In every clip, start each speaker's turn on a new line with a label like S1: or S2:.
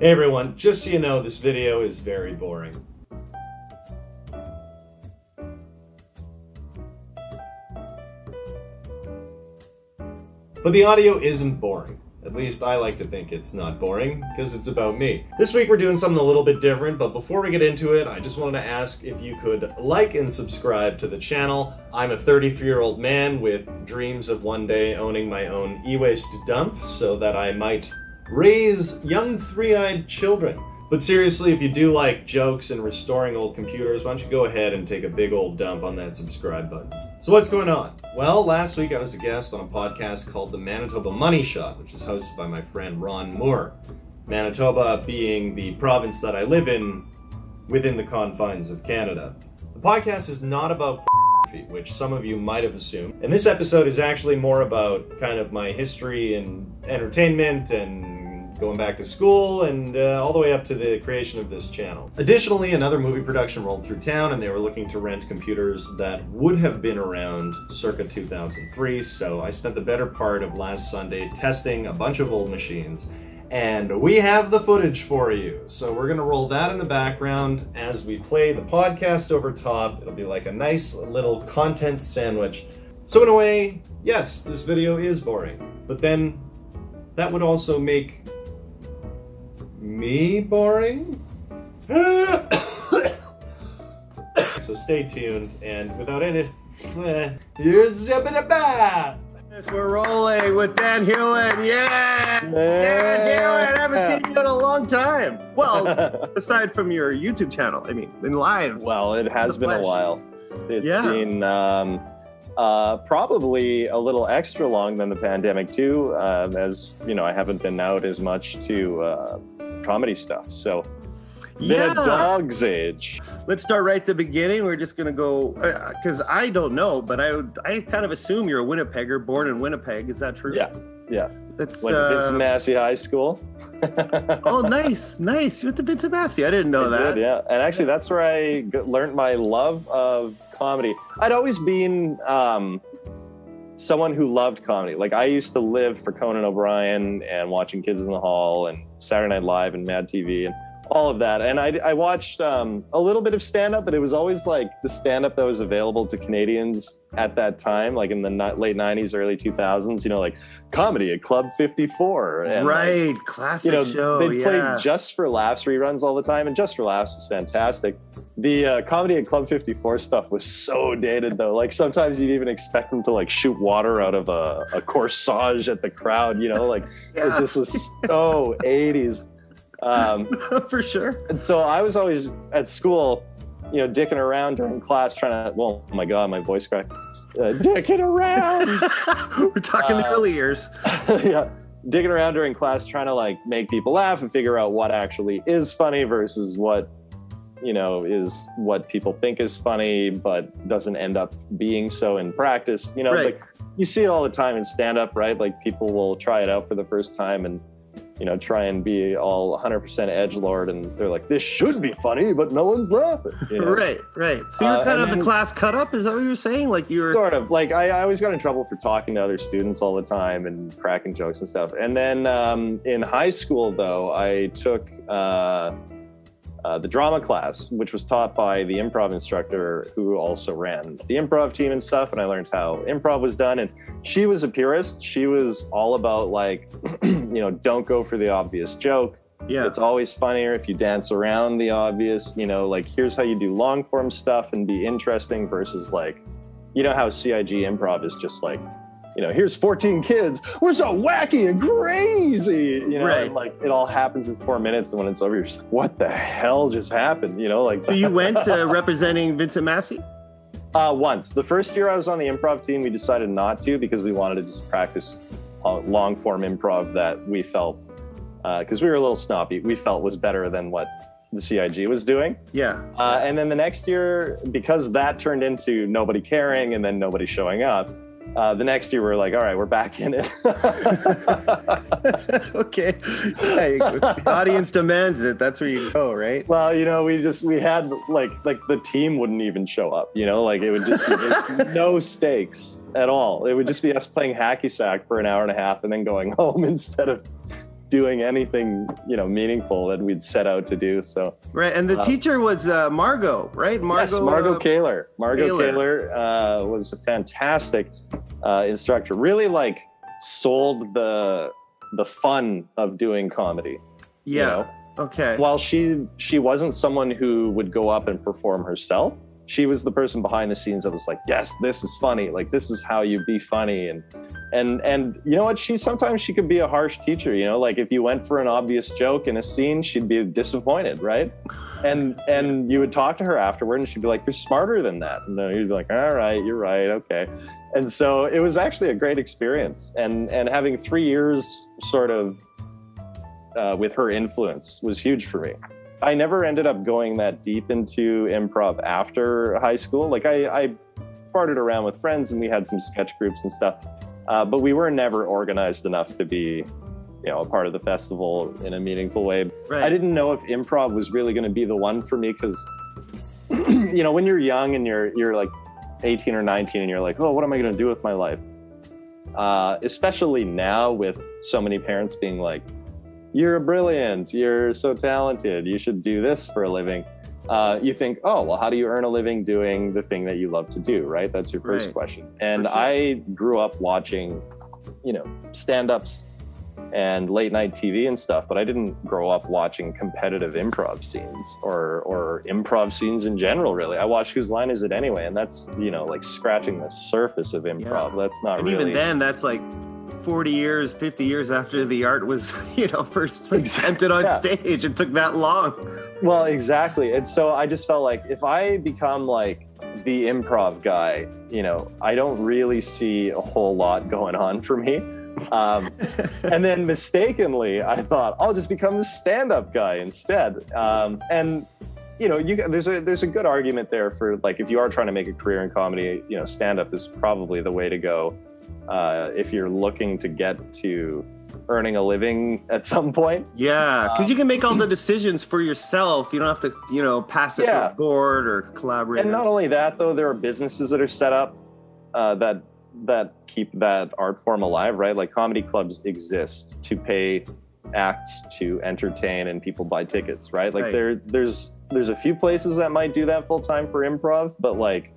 S1: Hey everyone, just so you know, this video is very boring. But the audio isn't boring. At least I like to think it's not boring, because it's about me. This week we're doing something a little bit different, but before we get into it, I just wanted to ask if you could like and subscribe to the channel. I'm a 33-year-old man with dreams of one day owning my own e-waste dump so that I might raise young three-eyed children. But seriously, if you do like jokes and restoring old computers, why don't you go ahead and take a big old dump on that subscribe button. So what's going on? Well, last week I was a guest on a podcast called The Manitoba Money Shot, which is hosted by my friend Ron Moore. Manitoba being the province that I live in within the confines of Canada. The podcast is not about which some of you might have assumed. And this episode is actually more about kind of my history in entertainment and going back to school and all the way up to the creation of this channel. Additionally, another movie production rolled through town and they were looking to rent computers that would have been around circa 2003, so I spent the better part of last Sunday testing a bunch of old machines, and we have the footage for you. So we're gonna roll that in the background as we play the podcast over top. It'll be like a nice little content sandwich. So in a way, yes, this video is boring, but then that would also make me boring? So stay tuned, and without any here's Jabba.
S2: Yes, we're rolling with Dan Hewitt. Yeah! Dan Hewitt! I haven't seen you in a long time. Well, aside from your YouTube channel, I mean, in live.
S3: Well, it has been a while. It's been probably a little extra long than the pandemic too, as you know, I haven't been out as much to comedy stuff, so been a dog's age.
S2: Let's start right at the beginning. We're just gonna go because I don't know, but I kind of assume you're a Winnipegger, born in Winnipeg. Is that true?
S3: Yeah.
S2: That's
S3: went to Vincent Massey High School.
S2: Oh, nice. You went to Vincent Massey. I didn't know that.
S3: Did, yeah, and actually that's where I learned my love of comedy. I'd always been someone who loved comedy. Like, I used to live for Conan O'Brien and watching Kids in the Hall and Saturday Night Live and Mad TV and all of that. And I watched a little bit of stand-up, but it was always like the stand-up that was available to Canadians at that time, like in the late 90s, early 2000s, you know, like Comedy at Club 54. And
S2: right,
S3: like,
S2: classic show.
S3: They played Just for Laughs reruns all the time, and Just for Laughs was fantastic. The Comedy at Club 54 stuff was so dated, though. Like, sometimes you'd even expect them to like shoot water out of a corsage at the crowd, you know, like it just was so 80s.
S2: For sure.
S3: And so I was always at school, you know, dicking around during class trying to, well, oh my God, my voice cracked. Dicking around.
S2: We're talking the early years.
S3: Yeah. Digging around during class trying to like make people laugh and figure out what actually is funny versus what, you know, is what people think is funny, but doesn't end up being so in practice. You know, like you see it all the time in stand-up, right? Like people will try it out for the first time and, you know, try and be all 100% edgelord, and they're like, this should be funny, but no one's laughing. You know? Right.
S2: So you're kind of the class cut up, is that what you were saying? Like you were
S3: sort of like, I always got in trouble for talking to other students all the time and cracking jokes and stuff. And then in high school, though, I took the drama class, which was taught by the improv instructor who also ran the improv team and stuff. And I learned how improv was done. And she was a purist. She was all about like, you know, don't go for the obvious joke. Yeah. It's always funnier if you dance around the obvious, you know, like here's how you do long form stuff and be interesting versus like, you know how CIG improv is just like, you know, here's 14 kids. We're so wacky and crazy, you know, and like it all happens in 4 minutes. And when it's over, you're just like, what the hell just happened? You know, like.
S2: So you went representing Vincent Massey?
S3: Once. The first year I was on the improv team, we decided not to because we wanted to just practice long form improv that we felt, because we were a little snobby, we felt was better than what the CIG was doing.
S2: Yeah.
S3: And then the next year, because that turned into nobody caring and then nobody showing up, the next year we're like, all right, we're back in it.
S2: Okay. Yeah, the audience demands it. That's where you go, right?
S3: Well, you know, we had like the team wouldn't even show up, you know, like it would just be no stakes at all. It would just be us playing hacky sack for an hour and a half and then going home instead of doing anything, you know, meaningful that we'd set out to do. So
S2: right, and the teacher was Margot, right?
S3: Yes, Margot Kaler. Margot Kaler was a fantastic instructor. Really, like, sold the fun of doing comedy.
S2: Yeah.
S3: You know?
S2: Okay.
S3: While she wasn't someone who would go up and perform herself, she was the person behind the scenes that was like, yes, this is funny. Like, this is how you be funny. And you know what? Sometimes she could be a harsh teacher, you know, like if you went for an obvious joke in a scene, she'd be disappointed, right? And you would talk to her afterward and she'd be like, you're smarter than that. And you'd be like, all right, you're right. Okay. And so it was actually a great experience. And having 3 years sort of with her influence was huge for me. I never ended up going that deep into improv after high school. Like I farted around with friends and we had some sketch groups and stuff, but we were never organized enough to be, you know, a part of the festival in a meaningful way.
S2: Right.
S3: I didn't know if improv was really going to be the one for me because, you know, when you're young and you're like 18 or 19 and you're like, oh, what am I going to do with my life? Especially now with so many parents being like, you're brilliant, you're so talented, you should do this for a living. You think, oh, well, how do you earn a living doing the thing that you love to do, right? That's your first question. And sure. I grew up watching, you know, stand-ups and late night TV and stuff, but I didn't grow up watching competitive improv scenes or improv scenes in general, really. I watched Whose Line Is It Anyway? And that's, you know, like scratching the surface of improv. Yeah. That's not really... And
S2: even then, that's like 40 years, 50 years after the art was, you know, first attempted on stage. It took that long.
S3: Well, exactly. And so I just felt like if I become like the improv guy, you know, I don't really see a whole lot going on for me. And then mistakenly, I thought I'll just become the stand-up guy instead. And you know, there's a good argument there for like if you are trying to make a career in comedy, you know, stand-up is probably the way to go. If you're looking to get to earning a living at some point.
S2: Yeah, because you can make all the decisions for yourself. You don't have to, you know, pass it to a board or collaborate.
S3: And not only that, though, there are businesses that are set up that keep that art form alive, right? Like comedy clubs exist to pay acts to entertain and people buy tickets, right? Like there's a few places that might do that full time for improv, but like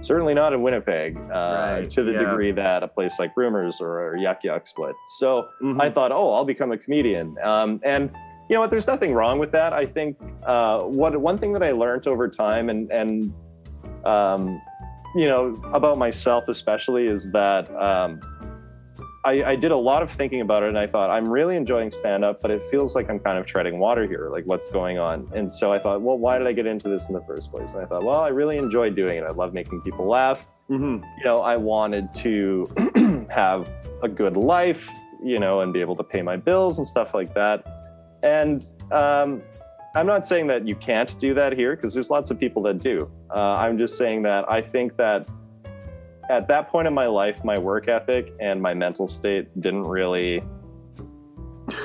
S3: certainly not in Winnipeg to the degree that a place like Rumors or Yuck Yucks would. So I thought, oh, I'll become a comedian. And you know what? There's nothing wrong with that. I think one thing that I learned over time and you know, about myself especially is that I did a lot of thinking about it and I thought, I'm really enjoying stand-up, but it feels like I'm kind of treading water here, like what's going on? And so I thought, well, why did I get into this in the first place? And I thought, well, I really enjoy doing it. I love making people laugh. You know, I wanted to have a good life, you know, and be able to pay my bills and stuff like that. And I'm not saying that you can't do that here because there's lots of people that do. I'm just saying that I think that at that point in my life, my work ethic and my mental state didn't really,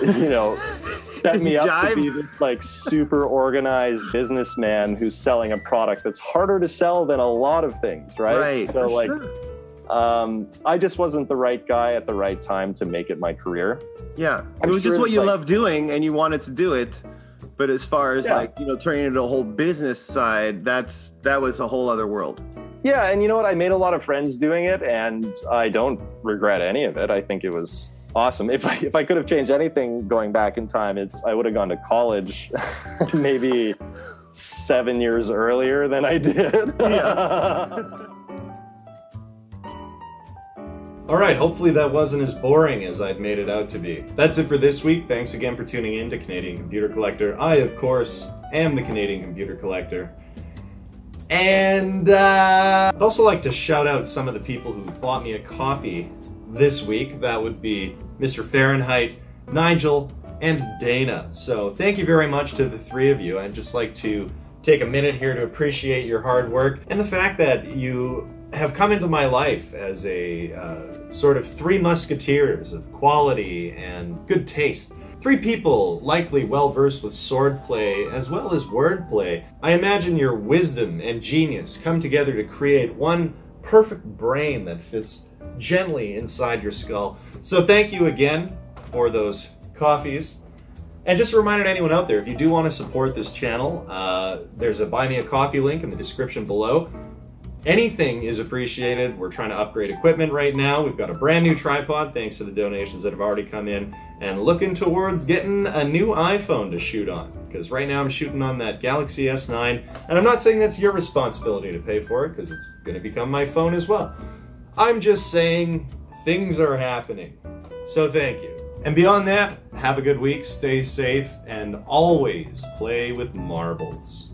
S3: you know, set me up to be this like super organized businessman who's selling a product that's harder to sell than a lot of things, right? So like, I just wasn't the right guy at the right time to make it my career. Yeah, it was just what you love doing and you wanted to do it. But as far as like, you know, turning it into a whole business side, that was a whole other world. Yeah, and you know what? I made a lot of friends doing it, and I don't regret any of it. I think it was awesome. If I could have changed anything going back in time, I would have gone to college maybe 7 years earlier than I did.
S1: All right, hopefully that wasn't as boring as I'd made it out to be. That's it for this week. Thanks again for tuning in to Canadian Computer Collector. I, of course, am the Canadian Computer Collector. And I'd also like to shout out some of the people who bought me a coffee this week. That would be Mr. Fahrenheit, Nigel, and Dana. So thank you very much to the three of you. I'd just like to take a minute here to appreciate your hard work and the fact that you have come into my life as a sort of three musketeers of quality and good taste. Three people likely well-versed with swordplay as well as wordplay. I imagine your wisdom and genius come together to create one perfect brain that fits gently inside your skull. So thank you again for those coffees. And just a reminder to anyone out there, if you do want to support this channel, there's a Buy Me a Coffee link in the description below. Anything is appreciated. We're trying to upgrade equipment right now. We've got a brand new tripod thanks to the donations that have already come in, and looking towards getting a new iPhone to shoot on, because right now I'm shooting on that Galaxy S9, and I'm not saying that's your responsibility to pay for it, because it's going to become my phone as well. I'm just saying things are happening. So thank you. And beyond that, have a good week, stay safe, and always play with marbles.